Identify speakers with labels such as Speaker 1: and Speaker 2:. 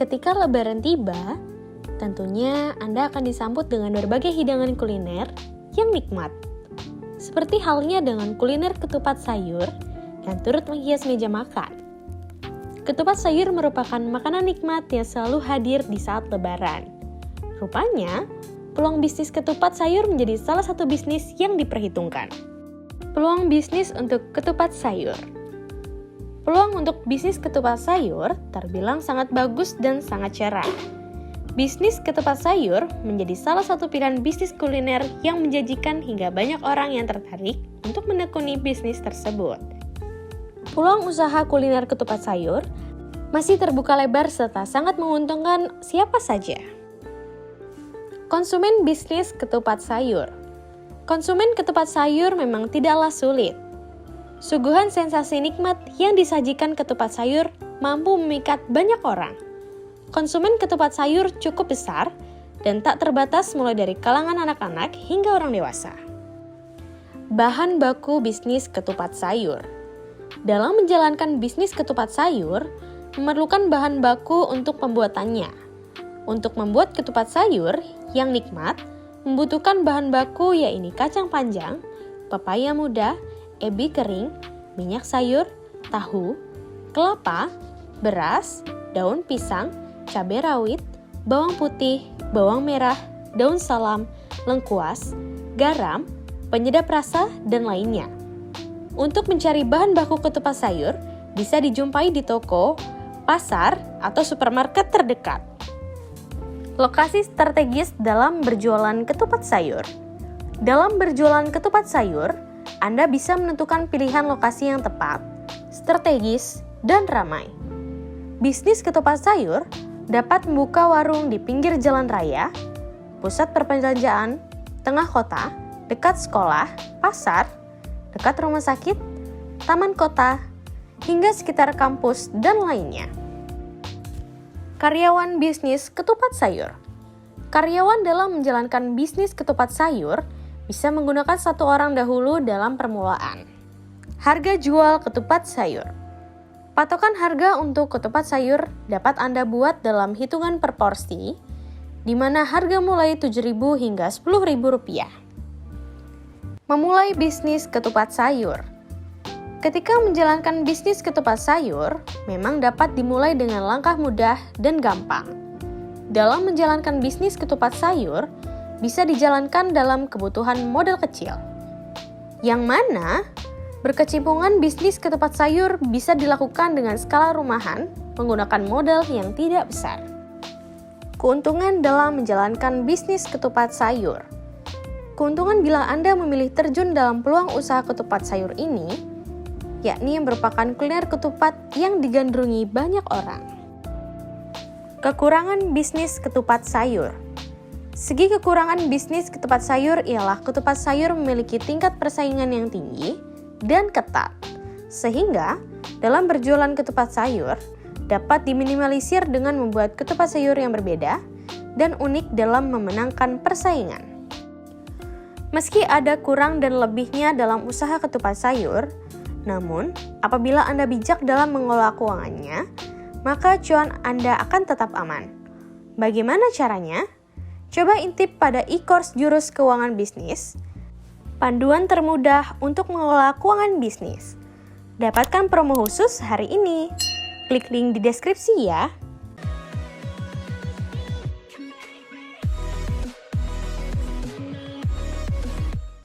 Speaker 1: Ketika Lebaran tiba, tentunya Anda akan disambut dengan berbagai hidangan kuliner yang nikmat. Seperti halnya dengan kuliner ketupat sayur yang turut menghias meja makan. Ketupat sayur merupakan makanan nikmat yang selalu hadir di saat Lebaran. Rupanya, peluang bisnis ketupat sayur menjadi salah satu bisnis yang diperhitungkan. Peluang bisnis untuk ketupat sayur. Peluang untuk bisnis ketupat sayur terbilang sangat bagus dan sangat cerah. Bisnis ketupat sayur menjadi salah satu pilihan bisnis kuliner yang menjanjikan hingga banyak orang yang tertarik untuk menekuni bisnis tersebut. Peluang usaha kuliner ketupat sayur masih terbuka lebar serta sangat menguntungkan siapa saja. Konsumen bisnis ketupat sayur. Konsumen ketupat sayur memang tidaklah sulit. Suguhan sensasi nikmat yang disajikan ketupat sayur mampu memikat banyak orang. Konsumen ketupat sayur cukup besar dan tak terbatas mulai dari kalangan anak-anak hingga orang dewasa. Bahan baku bisnis ketupat sayur. Dalam menjalankan bisnis ketupat sayur, memerlukan bahan baku untuk pembuatannya. Untuk membuat ketupat sayur yang nikmat, membutuhkan bahan baku yaitu kacang panjang, pepaya muda, ebi kering, minyak sayur, tahu, kelapa, beras, daun pisang, cabai rawit, bawang putih, bawang merah, daun salam, lengkuas, garam, penyedap rasa, dan lainnya. Untuk mencari bahan baku ketupat sayur, bisa dijumpai di toko, pasar, atau supermarket terdekat. Lokasi strategis dalam berjualan ketupat sayur. Dalam berjualan ketupat sayur, Anda bisa menentukan pilihan lokasi yang tepat, strategis, dan ramai. Bisnis ketupat sayur dapat membuka warung di pinggir jalan raya, pusat perbelanjaan, tengah kota, dekat sekolah, pasar, dekat rumah sakit, taman kota, hingga sekitar kampus dan lainnya. Karyawan bisnis ketupat sayur. Karyawan dalam menjalankan bisnis ketupat sayur bisa menggunakan satu orang dahulu dalam permulaan. Harga jual ketupat sayur. Patokan harga untuk ketupat sayur dapat Anda buat dalam hitungan per porsi, di mana harga mulai Rp7.000 hingga Rp10.000. Memulai bisnis ketupat sayur. Ketika menjalankan bisnis ketupat sayur, memang dapat dimulai dengan langkah mudah dan gampang. Dalam menjalankan bisnis ketupat sayur, bisa dijalankan dalam kebutuhan modal kecil. Yang mana, berkecimpungan bisnis ketupat sayur bisa dilakukan dengan skala rumahan menggunakan modal yang tidak besar. Keuntungan dalam menjalankan bisnis ketupat sayur. Keuntungan bila Anda memilih terjun dalam peluang usaha ketupat sayur ini, yakni yang merupakan kuliner ketupat yang digandrungi banyak orang. Kekurangan bisnis ketupat sayur. Segi kekurangan bisnis ketupat sayur ialah ketupat sayur memiliki tingkat persaingan yang tinggi dan ketat, sehingga dalam berjualan ketupat sayur dapat diminimalisir dengan membuat ketupat sayur yang berbeda dan unik dalam memenangkan persaingan. Meski ada kurang dan lebihnya dalam usaha ketupat sayur, namun apabila Anda bijak dalam mengelola keuangannya, maka cuan Anda akan tetap aman. Bagaimana caranya? Coba intip pada e-course Jurus Keuangan Bisnis, panduan termudah untuk mengelola keuangan bisnis. Dapatkan promo khusus hari ini. Klik link di deskripsi ya.